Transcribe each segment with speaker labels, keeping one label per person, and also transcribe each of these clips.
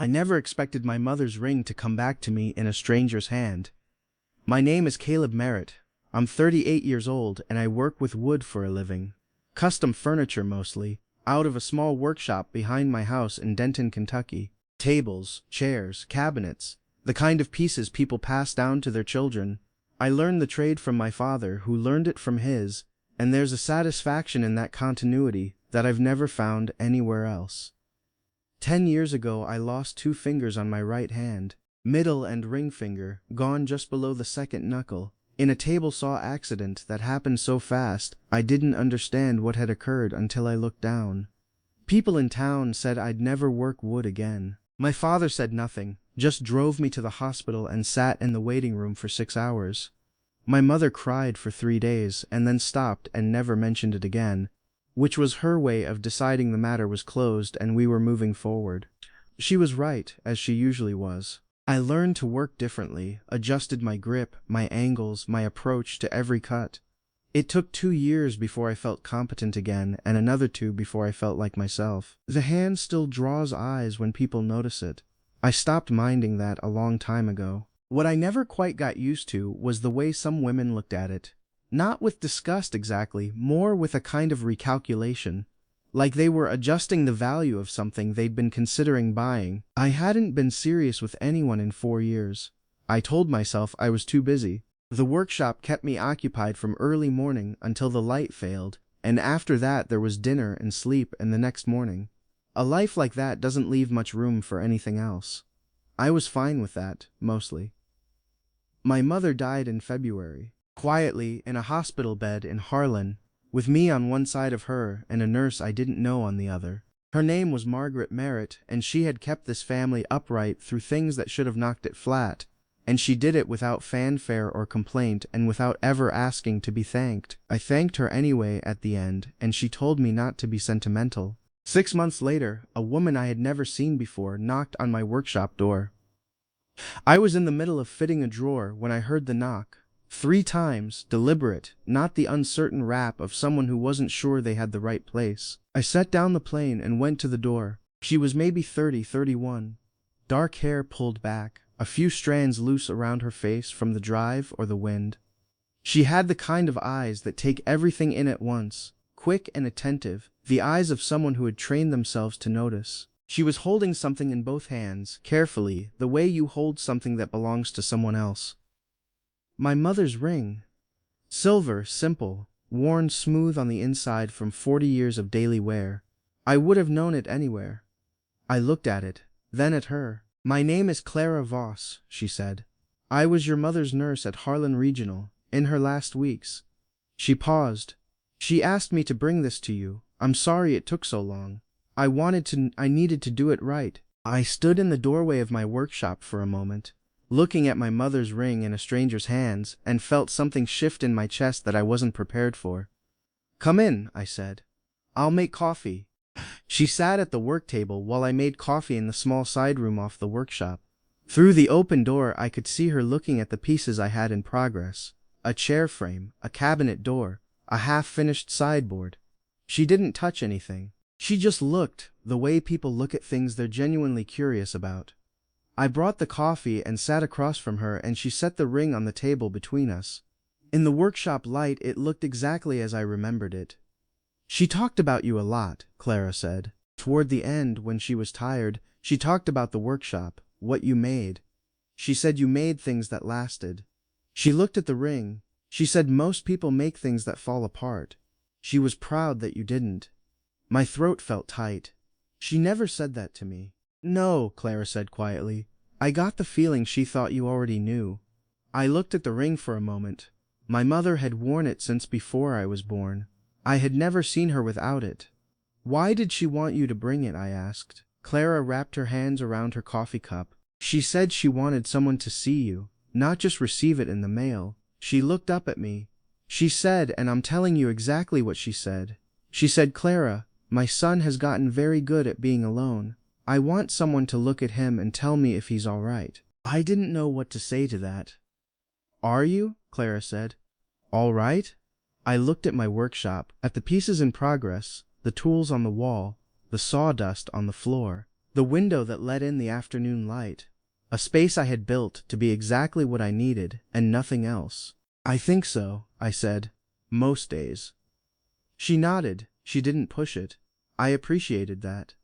Speaker 1: I never expected my mother's ring to come back to me in a stranger's hand. My name is Caleb Merritt. I'm 38 years old and I work with wood for a living. Custom furniture mostly, out of a small workshop behind my house in Denton, Kentucky. Tables, chairs, cabinets, the kind of pieces people pass down to their children. I learned the trade from my father, who learned it from his, and there's a satisfaction in that continuity that I've never found anywhere else. 10 years ago I lost 2 fingers on my right hand, middle and ring finger, gone just below the second knuckle, in a table saw accident that happened so fast I didn't understand what had occurred until I looked down. People in town said I'd never work wood again. My father said nothing, just drove me to the hospital and sat in the waiting room for 6 hours. My mother cried for 3 days and then stopped and never mentioned it again, which was her way of deciding the matter was closed and we were moving forward. She was right, as she usually was. I learned to work differently, adjusted my grip, my angles, my approach to every cut. It took 2 years before I felt competent again, and another 2 before I felt like myself. The hand still draws eyes when people notice it. I stopped minding that a long time ago. What I never quite got used to was the way some women looked at it. Not with disgust exactly, more with a kind of recalculation. Like they were adjusting the value of something they'd been considering buying. I hadn't been serious with anyone in 4 years. I told myself I was too busy. The workshop kept me occupied from early morning until the light failed, and after that there was dinner and sleep and the next morning. A life like that doesn't leave much room for anything else. I was fine with that, mostly. My mother died in February, quietly in a hospital bed in Harlan, with me on one side of her and a nurse I didn't know on the other. Her name was Margaret Merritt, and she had kept this family upright through things that should have knocked it flat. And she did it without fanfare or complaint and without ever asking to be thanked. I thanked her anyway at the end, and she told me not to be sentimental. 6 months later, a woman I had never seen before knocked on my workshop door. I was in the middle of fitting a drawer when I heard the knock. 3 times, deliberate, not the uncertain rap of someone who wasn't sure they had the right place. I set down the plane and went to the door. She was maybe 30, 31. Dark hair pulled back, a few strands loose around her face from the drive or the wind. She had the kind of eyes that take everything in at once, quick and attentive, the eyes of someone who had trained themselves to notice. She was holding something in both hands, carefully, the way you hold something that belongs to someone else. My mother's ring. Silver, simple, worn smooth on the inside from 40 years of daily wear. I would have known it anywhere. I looked at it, then at her. "My name is Clara Voss," she said. "I was your mother's nurse at Harlan Regional, in her last weeks." She paused. "She asked me to bring this to you. I'm sorry it took so long. I needed to do it right." I stood in the doorway of my workshop for a moment, looking at my mother's ring in a stranger's hands, and felt something shift in my chest that I wasn't prepared for. "Come in," I said. "I'll make coffee." She sat at the work table while I made coffee in the small side room off the workshop. Through the open door I could see her looking at the pieces I had in progress. A chair frame, a cabinet door, a half-finished sideboard. She didn't touch anything. She just looked, the way people look at things they're genuinely curious about. I brought the coffee and sat across from her, and she set the ring on the table between us. In the workshop light it looked exactly as I remembered it. "She talked about you a lot," Clara said. Toward the end, when she was tired, she talked about the workshop, what you made. She said you made things that lasted. She looked at the ring. She said most people make things that fall apart. She was proud that you didn't. My throat felt tight. She never said that to me. "No," Clara said quietly. "I got the feeling she thought you already knew." I looked at the ring for a moment. My mother had worn it since before I was born. I had never seen her without it. "Why did she want you to bring it?" I asked. Clara wrapped her hands around her coffee cup. "She said she wanted someone to see you, not just receive it in the mail." She looked up at me. "She said, and I'm telling you exactly what she said. She said, 'Clara, my son has gotten very good at being alone. I want someone to look at him and tell me if he's all right.'" I didn't know what to say to that. "Are you?" Clara said. "All right?" I looked at my workshop, at the pieces in progress, the tools on the wall, the sawdust on the floor. the window that let in the afternoon light, a space I had built to be exactly what I needed and nothing else. I think so, I said. Most days. She nodded. She didn't push it. I appreciated that.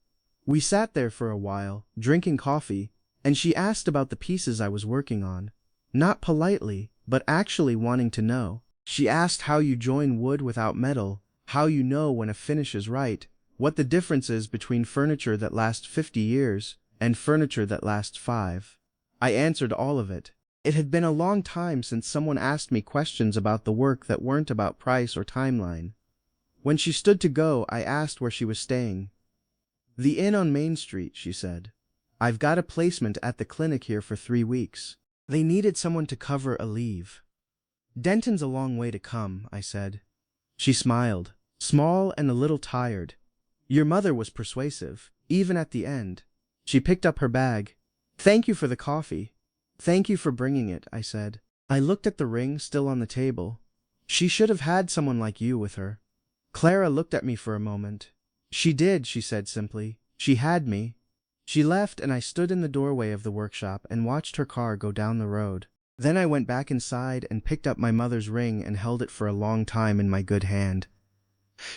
Speaker 1: We sat there for a while, drinking coffee, and she asked about the pieces I was working on. Not politely, but actually wanting to know. She asked how you join wood without metal, how you know when a finish is right, what the difference is between furniture that lasts 50 years and furniture that lasts 5. I answered all of it. It had been a long time since someone asked me questions about the work that weren't about price or timeline. When she stood to go, I asked where she was staying. The inn on Main Street, she said. I've got a placement at the clinic here for 3 weeks. They needed someone to cover a leave. Denton's a long way to come, I said. She smiled, small and a little tired. Your mother was persuasive, even at the end. She picked up her bag. Thank you for the coffee. Thank you for bringing it, I said. I looked at the ring still on the table. She should have had someone like you with her. Clara looked at me for a moment. She did, she said simply. She had me. She left and I stood in the doorway of the workshop and watched her car go down the road. Then I went back inside and picked up my mother's ring and held it for a long time in my good hand.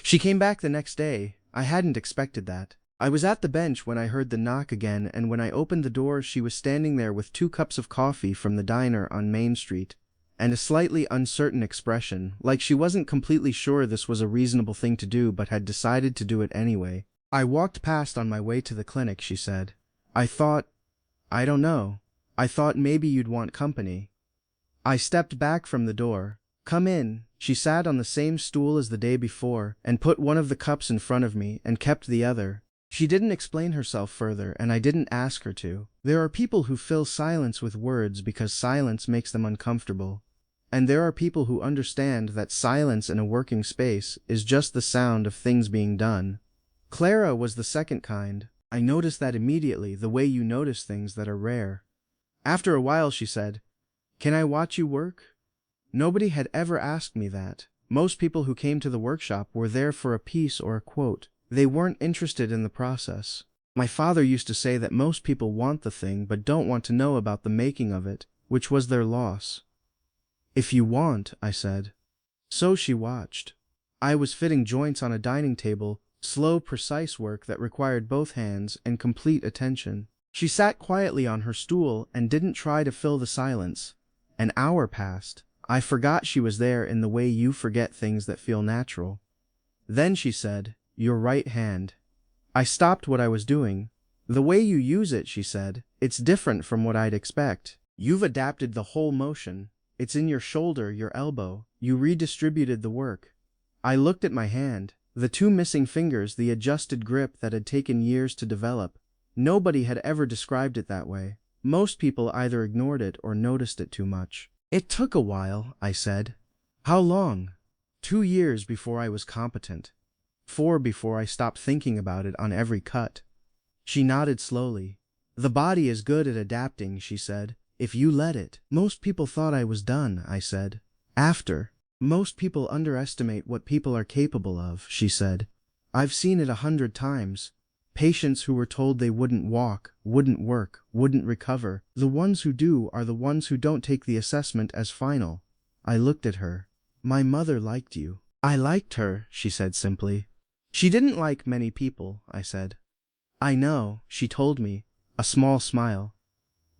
Speaker 1: She came back the next day. I hadn't expected that. I was at the bench when I heard the knock again, and when I opened the door she was standing there with 2 cups of coffee from the diner on Main Street, and a slightly uncertain expression, like she wasn't completely sure this was a reasonable thing to do but had decided to do it anyway. I walked past on my way to the clinic, she said. I don't know. I thought maybe you'd want company. I stepped back from the door. Come in. She sat on the same stool as the day before and put one of the cups in front of me and kept the other. She didn't explain herself further, and I didn't ask her to. There are people who fill silence with words because silence makes them uncomfortable. And there are people who understand that silence in a working space is just the sound of things being done. Clara was the second kind. I noticed that immediately, the way you notice things that are rare. After a while she said, "Can I watch you work?" Nobody had ever asked me that. Most people who came to the workshop were there for a piece or a quote. They weren't interested in the process. My father used to say that most people want the thing but don't want to know about the making of it, which was their loss. If you want, I said. So she watched. I was fitting joints on a dining table, slow, precise work that required both hands and complete attention. She sat quietly on her stool and didn't try to fill the silence. An hour passed. I forgot she was there in the way you forget things that feel natural. Then she said, "Your right hand." I stopped what I was doing. "The way you use it," she said, "it's different from what I'd expect. You've adapted the whole motion. It's in your shoulder, your elbow. You redistributed the work." I looked at my hand. The 2 missing fingers, the adjusted grip that had taken years to develop. Nobody had ever described it that way. Most people either ignored it or noticed it too much. It took a while, I said. How long? 2 years before I was competent. 4 before I stopped thinking about it on every cut. She nodded slowly. The body is good at adapting, she said, if you let it. Most people thought I was done, I said. After. Most people underestimate what people are capable of, she said. I've seen it 100 times. Patients who were told they wouldn't walk, wouldn't work, wouldn't recover. The ones who do are the ones who don't take the assessment as final. I looked at her. My mother liked you. I liked her, she said simply. She didn't like many people, I said. I know, she told me, a small smile.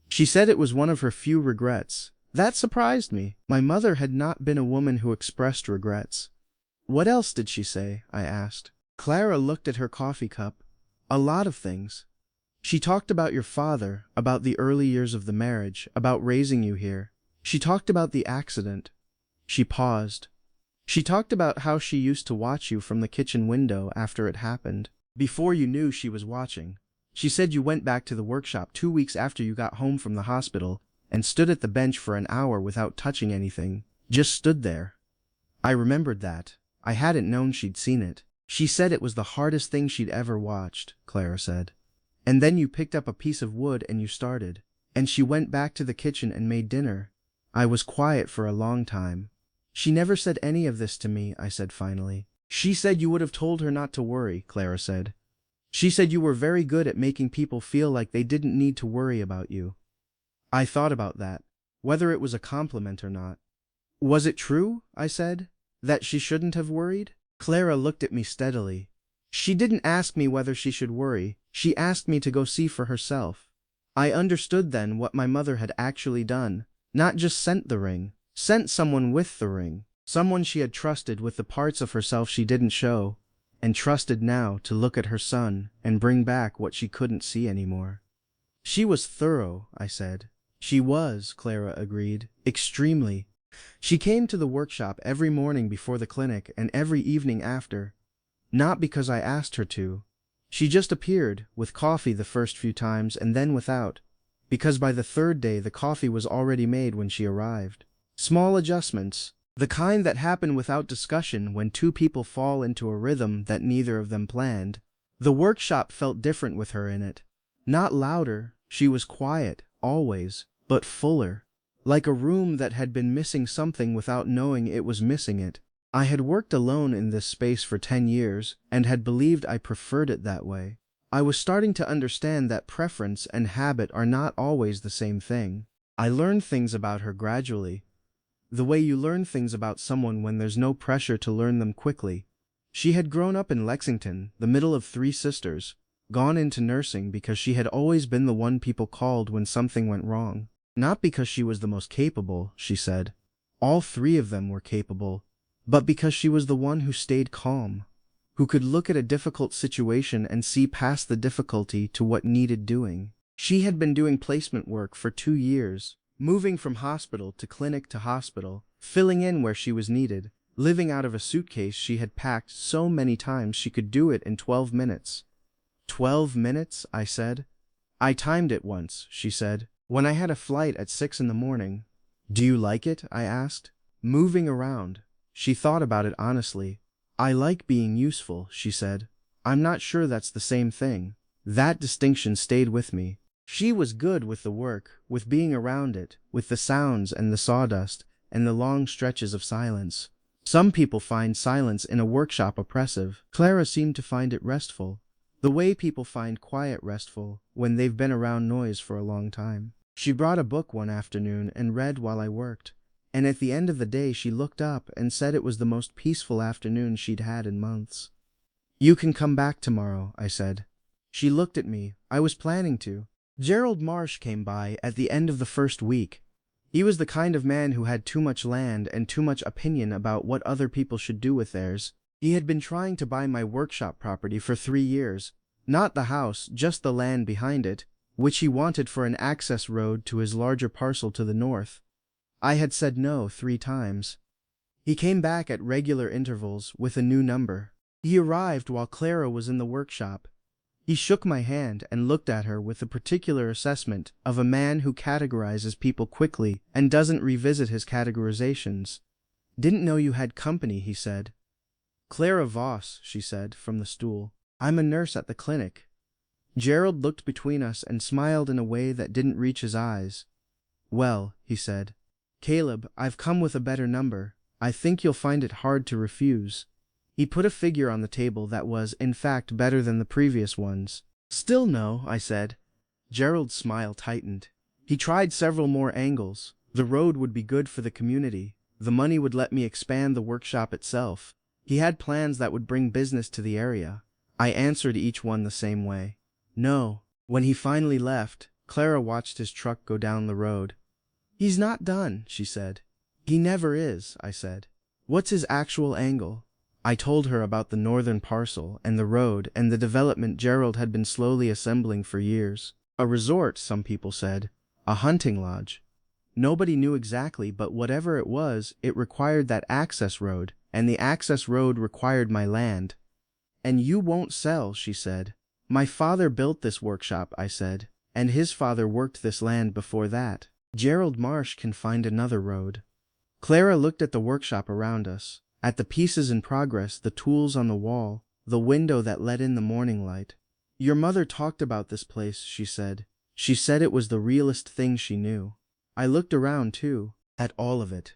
Speaker 1: She said it was one of her few regrets. That surprised me. My mother had not been a woman who expressed regrets. What else did she say? I asked. Clara looked at her coffee cup. A lot of things. She talked about your father, about the early years of the marriage, about raising you here. She talked about the accident. She paused. She talked about how she used to watch you from the kitchen window after it happened, before you knew she was watching. She said you went back to the workshop 2 weeks after you got home from the hospital and stood at the bench for an hour without touching anything, just stood there. I remembered that. I hadn't known she'd seen it. She said it was the hardest thing she'd ever watched, Clara said. And then you picked up a piece of wood and you started. And she went back to the kitchen and made dinner. I was quiet for a long time. She never said any of this to me, I said finally. She said you would have told her not to worry, Clara said. She said you were very good at making people feel like they didn't need to worry about you. I thought about that, whether it was a compliment or not. Was it true, I said, that she shouldn't have worried? Clara looked at me steadily. She didn't ask me whether she should worry, she asked me to go see for herself. I understood then what my mother had actually done, not just sent the ring, sent someone with the ring, someone she had trusted with the parts of herself she didn't show, and trusted now to look at her son and bring back what she couldn't see anymore. She was thorough, I said. She was, Clara agreed, extremely. She came to the workshop every morning before the clinic and every evening after. Not because I asked her to. She just appeared, with coffee the first few times and then without, because by the third day the coffee was already made when she arrived. Small adjustments, the kind that happen without discussion when two people fall into a rhythm that neither of them planned. The workshop felt different with her in it. Not louder, she was quiet, always, but fuller. Like a room that had been missing something without knowing it was missing it. I had worked alone in this space for 10 years, and had believed I preferred it that way. I was starting to understand that preference and habit are not always the same thing. I learned things about her gradually. The way you learn things about someone when there's no pressure to learn them quickly. She had grown up in Lexington, the middle of 3 sisters, gone into nursing because she had always been the one people called when something went wrong. Not because she was the most capable, she said. All 3 of them were capable. But because she was the one who stayed calm, who could look at a difficult situation and see past the difficulty to what needed doing. She had been doing placement work for 2 years, moving from hospital to hospital, filling in where she was needed, living out of a suitcase she had packed so many times she could do it in 12 minutes. 12 minutes, I said. I timed it once, she said, when I had a flight at 6 in the morning. Do you like it? I asked. Moving around. She thought about it honestly. I like being useful, she said. I'm not sure that's the same thing. That distinction stayed with me. She was good with the work, with being around it, with the sounds and the sawdust, and the long stretches of silence. Some people find silence in a workshop oppressive. Clara seemed to find it restful. The way people find quiet restful when they've been around noise for a long time. She brought a book one afternoon and read while I worked. And at the end of the day she looked up and said it was the most peaceful afternoon she'd had in months. You can come back tomorrow, I said. She looked at me. I was planning to. Gerald Marsh came by at the end of the first week. He was the kind of man who had too much land and too much opinion about what other people should do with theirs. He had been trying to buy my workshop property for 3 years. Not the house, just the land behind it, which he wanted for an access road to his larger parcel to the north. I had said no 3 times. He came back at regular intervals with a new number. He arrived while Clara was in the workshop. He shook my hand and looked at her with a particular assessment of a man who categorizes people quickly and doesn't revisit his categorizations. Didn't know you had company, he said. Clara Voss, she said, from the stool. I'm a nurse at the clinic. Gerald looked between us and smiled in a way that didn't reach his eyes. Well, he said. Caleb, I've come with a better number. I think you'll find it hard to refuse. He put a figure on the table that was, in fact, better than the previous ones. Still no, I said. Gerald's smile tightened. He tried several more angles. The road would be good for the community. The money would let me expand the workshop itself. He had plans that would bring business to the area. I answered each one the same way. No. When he finally left, Clara watched his truck go down the road. He's not done, she said. He never is, I said. What's his actual angle? I told her about the northern parcel and the road and the development Gerald had been slowly assembling for years. A resort, some people said. A hunting lodge. Nobody knew exactly, but whatever it was, it required that access road, and the access road required my land. And you won't sell, she said. My father built this workshop, I said, and his father worked this land before that. Gerald Marsh can find another road. Clara looked at the workshop around us, at the pieces in progress, the tools on the wall, the window that let in the morning light. Your mother talked about this place, she said. She said it was the realest thing she knew. I looked around, too, at all of it.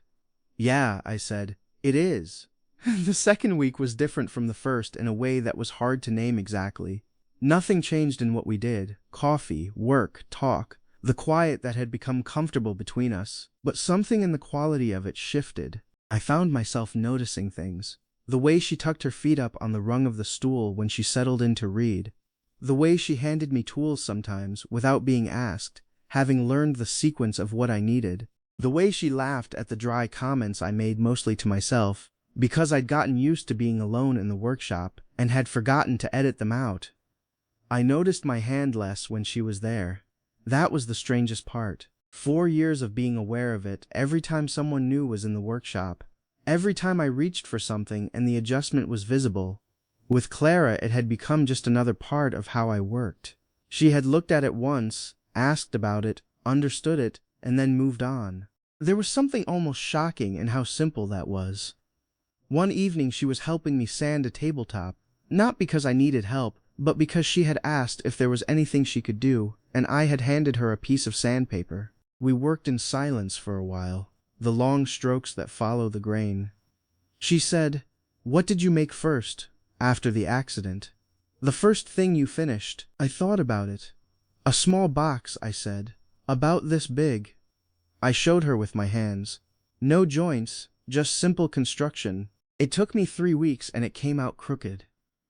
Speaker 1: Yeah, I said, it is. The second week was different from the first in a way that was hard to name exactly. Nothing changed in what we did: coffee, work, talk, the quiet that had become comfortable between us. But something in the quality of it shifted. I found myself noticing things. The way she tucked her feet up on the rung of the stool when she settled in to read. The way she handed me tools sometimes, without being asked, having learned the sequence of what I needed. The way she laughed at the dry comments I made mostly to myself, because I'd gotten used to being alone in the workshop and had forgotten to edit them out. I noticed my hand less when she was there. That was the strangest part. 4 years of being aware of it every time someone new was in the workshop. Every time I reached for something and the adjustment was visible. With Clara, it had become just another part of how I worked. She had looked at it once, asked about it, understood it, and then moved on. There was something almost shocking in how simple that was. One evening she was helping me sand a tabletop, not because I needed help, but because she had asked if there was anything she could do, and I had handed her a piece of sandpaper. We worked in silence for a while, the long strokes that follow the grain. She said, "What did you make first, after the accident?" "The first thing you finished." I thought about it. "A small box," I said, "about this big." I showed her with my hands. No joints, just simple construction. It took me 3 weeks and it came out crooked.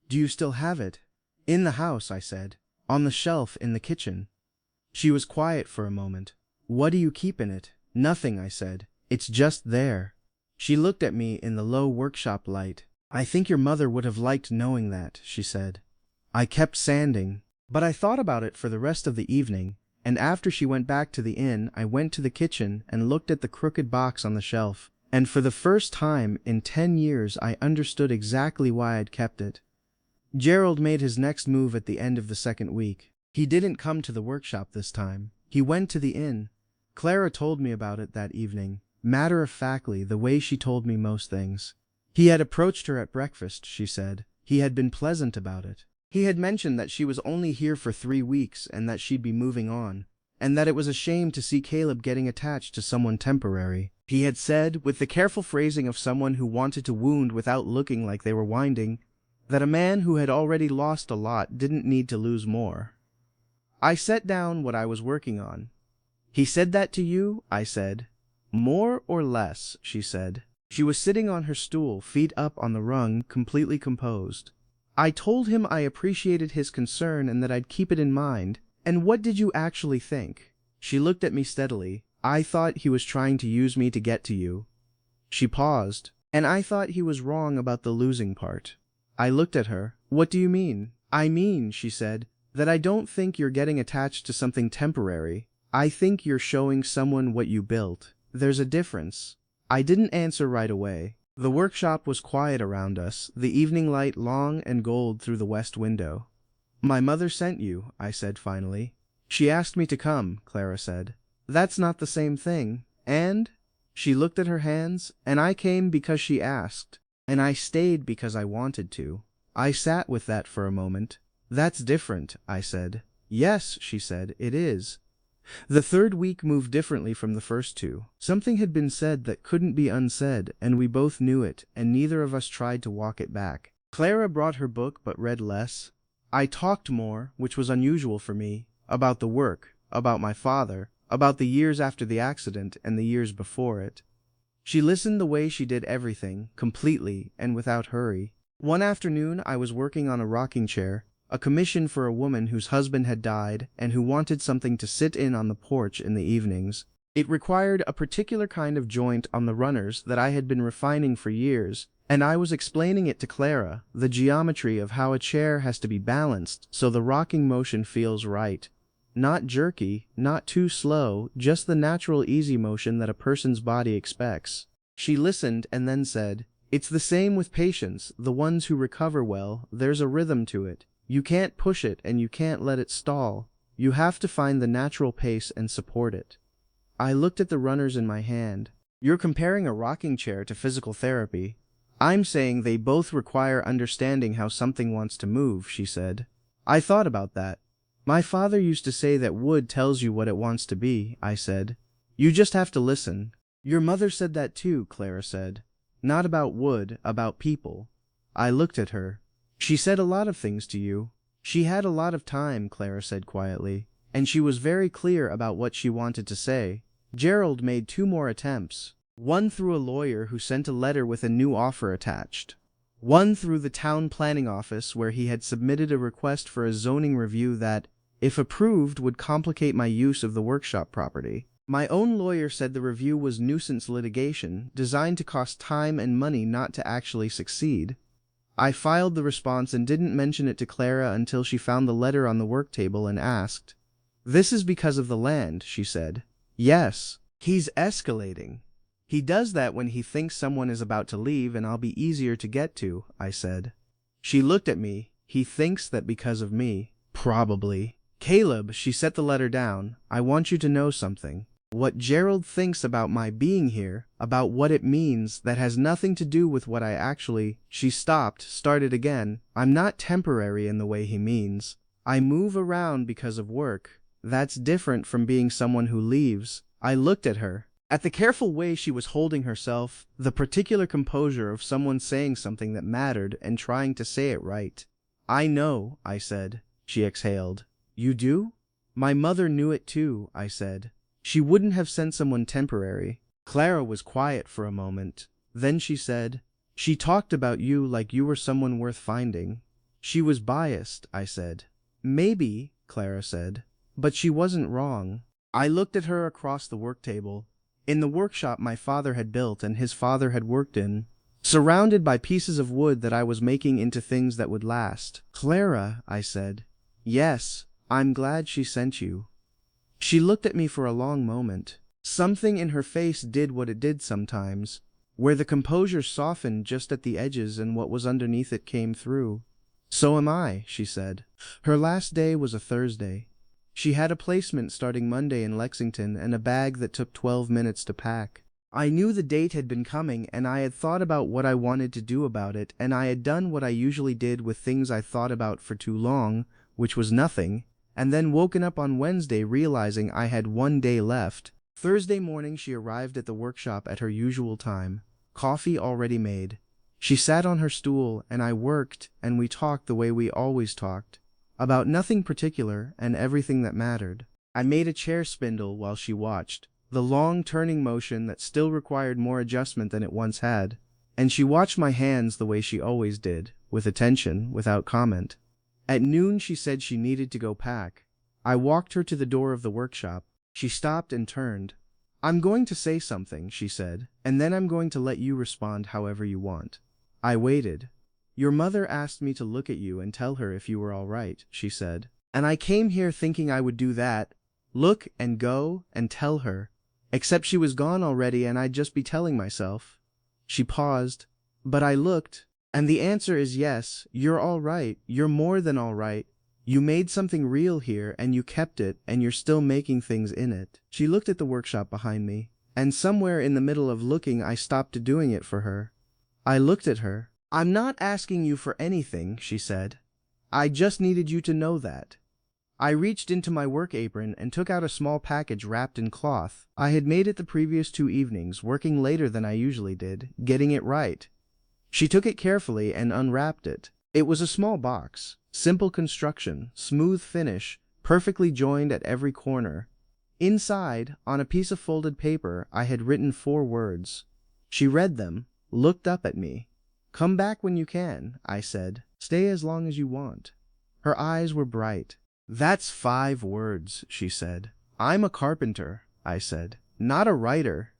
Speaker 1: "Do you still have it?" "In the house," I said. "On the shelf in the kitchen." She was quiet for a moment. "What do you keep in it?" "Nothing," I said. "It's just there." She looked at me in the low workshop light. "I think your mother would have liked knowing that," she said. I kept sanding, but I thought about it for the rest of the evening, and after she went back to the inn, I went to the kitchen and looked at the crooked box on the shelf, and for the first time in 10 years I understood exactly why I'd kept it. Gerald made his next move at the end of the second week. He didn't come to the workshop this time. He went to the inn. Clara told me about it that evening, matter-of-factly, the way she told me most things. He had approached her at breakfast, she said. He had been pleasant about it. He had mentioned that she was only here for 3 weeks and that she'd be moving on, and that it was a shame to see Caleb getting attached to someone temporary. He had said, with the careful phrasing of someone who wanted to wound without looking like they were winding, that a man who had already lost a lot didn't need to lose more. I set down what I was working on. "He said that to you?" I said. "More or less," she said. She was sitting on her stool, feet up on the rung, completely composed. "I told him I appreciated his concern and that I'd keep it in mind. And what did you actually think?" She looked at me steadily. "I thought he was trying to use me to get to you." She paused. "And I thought he was wrong about the losing part." I looked at her. "What do you mean?" "I mean," she said, "that I don't think you're getting attached to something temporary. I think you're showing someone what you built. There's a difference." I didn't answer right away. The workshop was quiet around us, the evening light long and gold through the west window. "My mother sent you," I said finally. "She asked me to come," Clara said. "That's not the same thing. And?" She looked at her hands. "And I came because she asked. And I stayed because I wanted to." I sat with that for a moment. "That's different," I said. "Yes," she said, "it is." The third week moved differently from the first two. Something had been said that couldn't be unsaid, and we both knew it, and neither of us tried to walk it back. Clara brought her book but read less. I talked more, which was unusual for me, about the work, about my father, about the years after the accident and the years before it. She listened the way she did everything, completely and without hurry. One afternoon I was working on a rocking chair, a commission for a woman whose husband had died and who wanted something to sit in on the porch in the evenings. It required a particular kind of joint on the runners that I had been refining for years, and I was explaining it to Clara, the geometry of how a chair has to be balanced so the rocking motion feels right. Not jerky, not too slow, just the natural easy motion that a person's body expects. She listened and then said, "It's the same with patients, the ones who recover well. There's a rhythm to it. You can't push it and you can't let it stall. You have to find the natural pace and support it." I looked at the runners in my hand. "You're comparing a rocking chair to physical therapy." "I'm saying they both require understanding how something wants to move," she said. I thought about that. "My father used to say that wood tells you what it wants to be," I said. "You just have to listen." "Your mother said that too," Clara said. "Not about wood, about people." I looked at her. "She said a lot of things to you." She had a lot of time, Clara said quietly, and she was very clear about what she wanted to say. Gerald made 2 more attempts. One through a lawyer who sent a letter with a new offer attached. One through the town planning office where he had submitted a request for a zoning review that, if approved, would complicate my use of the workshop property. My own lawyer said the review was nuisance litigation, designed to cost time and money not to actually succeed. I filed the response and didn't mention it to Clara until she found the letter on the work table and asked. "This is because of the land," she said. "Yes. He's escalating. He does that when he thinks someone is about to leave and I'll be easier to get to," I said. She looked at me. "He thinks that because of me." "Probably." "Caleb," she set the letter down, "I want you to know something. What Gerald thinks about my being here, about what it means, that has nothing to do with what I actually—" She stopped, started again. "I'm not temporary in the way he means. I move around because of work. That's different from being someone who leaves." I looked at her. At the careful way she was holding herself, the particular composure of someone saying something that mattered and trying to say it right. "I know," I said. She exhaled. "You do?" "My mother knew it too," I said. "She wouldn't have sent someone temporary." Clara was quiet for a moment. Then she said, "She talked about you like you were someone worth finding." "She was biased," I said. "Maybe," Clara said. "But she wasn't wrong." I looked at her across the work table. In the workshop my father had built and his father had worked in, surrounded by pieces of wood that I was making into things that would last. "Clara," I said. "Yes, I'm glad she sent you." She looked at me for a long moment. Something in her face did what it did sometimes, where the composure softened just at the edges and what was underneath it came through. "So am I," she said. Her last day was a Thursday. She had a placement starting Monday in Lexington and a bag that took 12 minutes to pack. I knew the date had been coming and I had thought about what I wanted to do about it, and I had done what I usually did with things I thought about for too long, which was nothing, and then woken up on Wednesday realizing I had 1 day left. Thursday morning she arrived at the workshop at her usual time, coffee already made. She sat on her stool and I worked and we talked the way we always talked, about nothing particular and everything that mattered. I made a chair spindle while she watched, the long turning motion that still required more adjustment than it once had, and she watched my hands the way she always did, with attention, without comment. At noon she said she needed to go pack. I walked her to the door of the workshop. She stopped and turned. "I'm going to say something," she said, "and then I'm going to let you respond however you want." I waited. "Your mother asked me to look at you and tell her if you were all right," she said. "And I came here thinking I would do that, look and go and tell her, except she was gone already and I'd just be telling myself." She paused. "But I looked. And the answer is yes, you're all right, you're more than all right. You made something real here and you kept it and you're still making things in it." She looked at the workshop behind me, and somewhere in the middle of looking I stopped doing it for her. I looked at her. "I'm not asking you for anything," she said. "I just needed you to know that." I reached into my work apron and took out a small package wrapped in cloth. I had made it the previous 2 evenings, working later than I usually did, getting it right. She took it carefully and unwrapped it. It was a small box, simple construction, smooth finish, perfectly joined at every corner. Inside, on a piece of folded paper, I had written 4 words. She read them, looked up at me. "Come back when you can," I said. "Stay as long as you want." Her eyes were bright. "That's 5 words," she said. "I'm a carpenter," I said, "not a writer."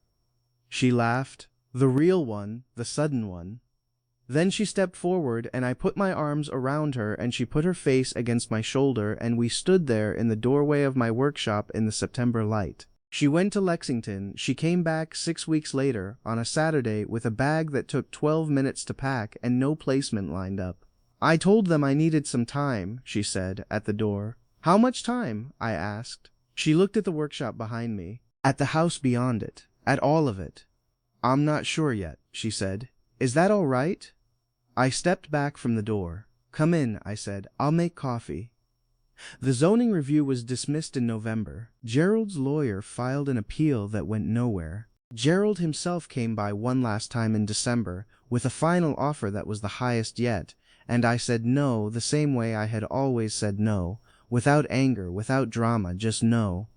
Speaker 1: She laughed. "The real one, the sudden one." Then she stepped forward and I put my arms around her and she put her face against my shoulder and we stood there in the doorway of my workshop in the September light. She went to Lexington. She came back 6 weeks later, on a Saturday, with a bag that took 12 minutes to pack and no placement lined up. "I told them I needed some time," she said, at the door. "How much time?" I asked. She looked at the workshop behind me, at the house beyond it, at all of it. "I'm not sure yet," she said. "Is that all right?" I stepped back from the door. "Come in," I said. "I'll make coffee." The zoning review was dismissed in November. Gerald's lawyer filed an appeal that went nowhere. Gerald himself came by one last time in December, with a final offer that was the highest yet, and I said no the same way I had always said no, without anger, without drama, just no.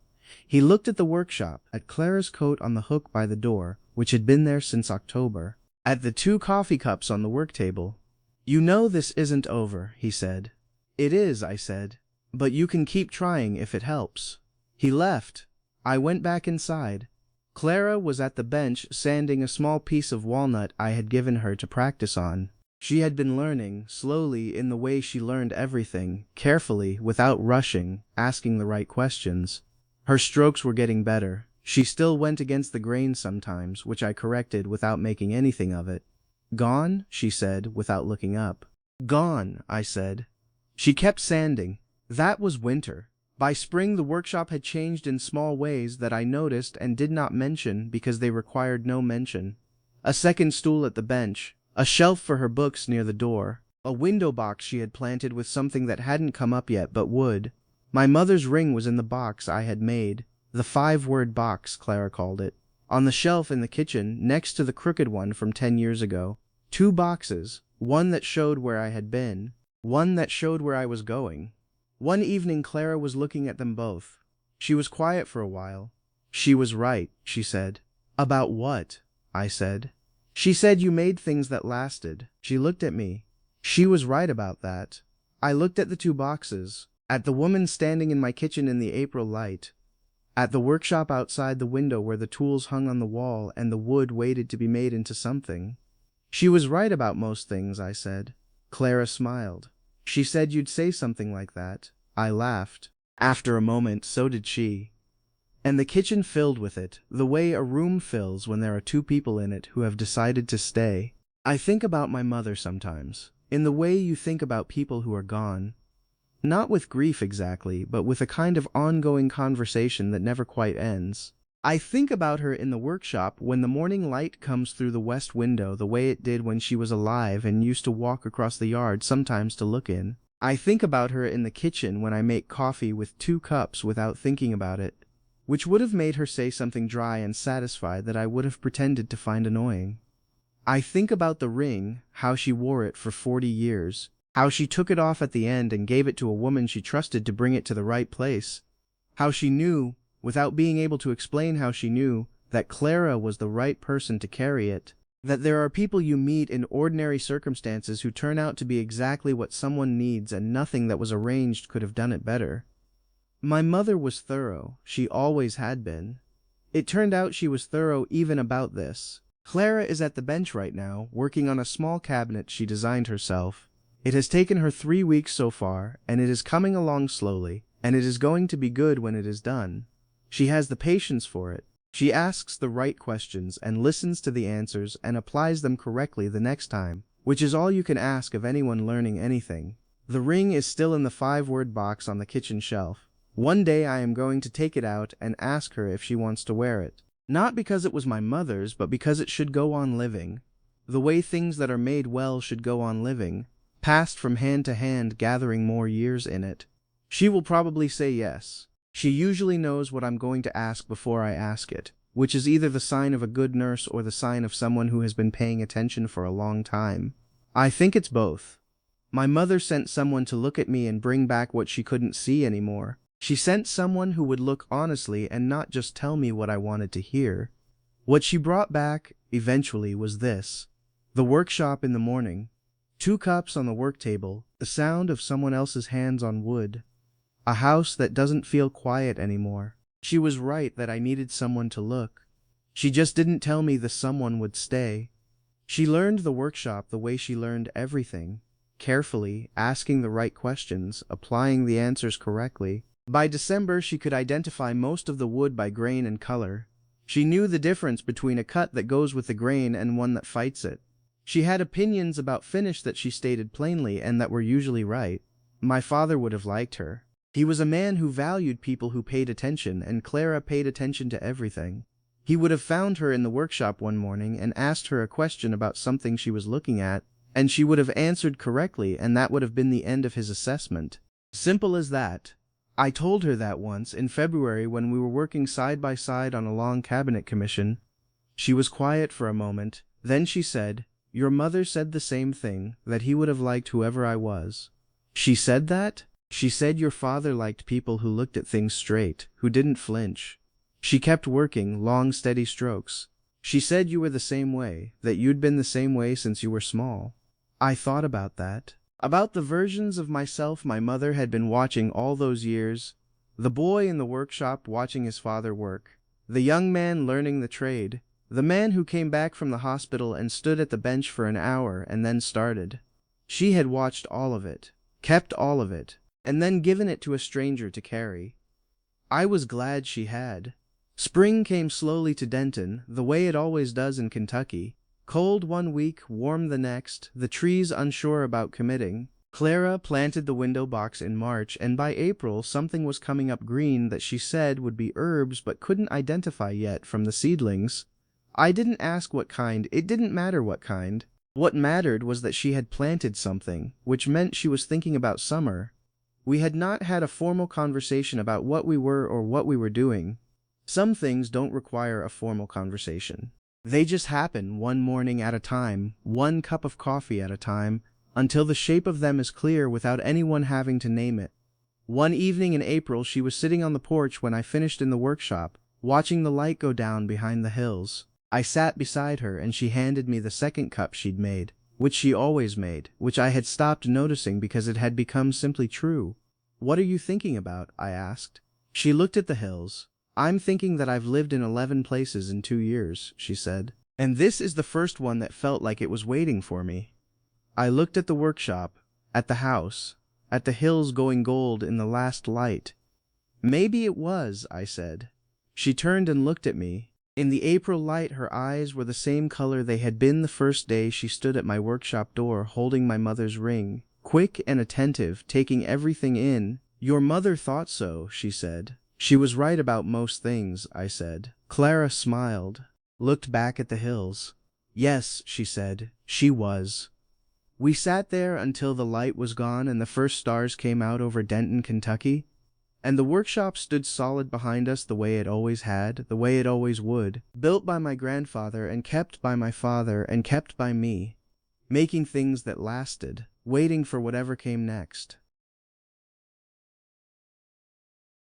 Speaker 1: He looked at the workshop, at Clara's coat on the hook by the door, which had been there since October, at the 2 coffee cups on the work table. "You know this isn't over," he said. "It is," I said. "But you can keep trying if it helps." He left. I went back inside. Clara was at the bench sanding a small piece of walnut I had given her to practice on. She had been learning, slowly, in the way she learned everything, carefully, without rushing, asking the right questions. Her strokes were getting better. She still went against the grain sometimes, which I corrected without making anything of it. "Gone?" she said, without looking up. "Gone," I said. She kept sanding. That was winter. By spring the workshop had changed in small ways that I noticed and did not mention because they required no mention. A second stool at the bench, a shelf for her books near the door, a window box she had planted with something that hadn't come up yet but would. My mother's ring was in the box I had made, the 5-word box, Clara called it. On the shelf in the kitchen, next to the crooked one from 10 years ago. 2 boxes, one that showed where I had been, one that showed where I was going. One evening Clara was looking at them both. She was quiet for a while. "She was right," she said. "About what?" I said. "She said you made things that lasted." She looked at me. She was right about that. I looked at the 2 boxes, at the woman standing in my kitchen in the April light, at the workshop outside the window where the tools hung on the wall and the wood waited to be made into something. "She was right about most things," I said. Clara smiled. "She said you'd say something like that." I laughed. After a moment, so did she. And the kitchen filled with it, the way a room fills when there are 2 people in it who have decided to stay. I think about my mother sometimes, in the way you think about people who are gone. Not with grief exactly, but with a kind of ongoing conversation that never quite ends. I think about her in the workshop when the morning light comes through the west window the way it did when she was alive and used to walk across the yard sometimes to look in. I think about her in the kitchen when I make coffee with 2 cups without thinking about it, which would have made her say something dry and satisfied that I would have pretended to find annoying. I think about the ring, how she wore it for 40 years, how she took it off at the end and gave it to a woman she trusted to bring it to the right place, how she knew, without being able to explain how she knew, that Clara was the right person to carry it, that there are people you meet in ordinary circumstances who turn out to be exactly what someone needs and nothing that was arranged could have done it better. My mother was thorough. She always had been. It turned out she was thorough even about this. Clara is at the bench right now, working on a small cabinet she designed herself. It has taken her 3 weeks so far, and it is coming along slowly, and it is going to be good when it is done. She has the patience for it. She asks the right questions and listens to the answers and applies them correctly the next time, which is all you can ask of anyone learning anything. The ring is still in the 5-word box on the kitchen shelf. One day I am going to take it out and ask her if she wants to wear it. Not because it was my mother's, but because it should go on living. The way things that are made well should go on living, passed from hand to hand, gathering more years in it. She will probably say yes. She usually knows what I'm going to ask before I ask it, which is either the sign of a good nurse or the sign of someone who has been paying attention for a long time. I think it's both. My mother sent someone to look at me and bring back what she couldn't see anymore. She sent someone who would look honestly and not just tell me what I wanted to hear. What she brought back, eventually, was this. The workshop in the morning. 2 cups on the work table, the sound of someone else's hands on wood. A house that doesn't feel quiet anymore. She was right that I needed someone to look. She just didn't tell me the someone would stay. She learned the workshop the way she learned everything, carefully, asking the right questions, applying the answers correctly. By December, she could identify most of the wood by grain and color. She knew the difference between a cut that goes with the grain and one that fights it. She had opinions about finish that she stated plainly and that were usually right. My father would have liked her. He was a man who valued people who paid attention, and Clara paid attention to everything. He would have found her in the workshop one morning and asked her a question about something she was looking at, and she would have answered correctly, and that would have been the end of his assessment. Simple as that. I told her that once in February when we were working side by side on a long cabinet commission. She was quiet for a moment, then she said, Your mother said the same thing, that he would have liked whoever I was. She said that? She said your father liked people who looked at things straight, who didn't flinch. She kept working, long steady strokes. She said you were the same way, that you'd been the same way since you were small. I thought about that. About the versions of myself my mother had been watching all those years. The boy in the workshop watching his father work. The young man learning the trade. The man who came back from the hospital and stood at the bench for an hour and then started. She had watched all of it, kept all of it, and then given it to a stranger to carry. I was glad she had. Spring came slowly to Denton, the way it always does in Kentucky. Cold one week, warm the next, the trees unsure about committing. Clara planted the window box in March, and by April something was coming up green that she said would be herbs but couldn't identify yet from the seedlings. I didn't ask what kind, it didn't matter what kind. What mattered was that she had planted something, which meant she was thinking about summer. We had not had a formal conversation about what we were or what we were doing. Some things don't require a formal conversation. They just happen one morning at a time, one cup of coffee at a time, until the shape of them is clear without anyone having to name it. One evening in April she was sitting on the porch when I finished in the workshop, watching the light go down behind the hills. I sat beside her and she handed me the second cup she'd made, which she always made, which I had stopped noticing because it had become simply true. What are you thinking about? I asked. She looked at the hills. I'm thinking that I've lived in 11 places in 2 years, she said. And this is the first one that felt like it was waiting for me. I looked at the workshop, at the house, at the hills going gold in the last light. Maybe it was, I said. She turned and looked at me. In the April light her eyes were the same color they had been the first day she stood at my workshop door holding my mother's ring, quick and attentive, taking everything in. Your mother thought so, she said. She was right about most things, I said. Clara smiled, looked back at the hills. Yes, she said, she was. We sat there until the light was gone and the first stars came out over Denton, Kentucky. And the workshop stood solid behind us the way it always had, the way it always would, built by my grandfather and kept by my father and kept by me, making things that lasted, waiting for whatever came next.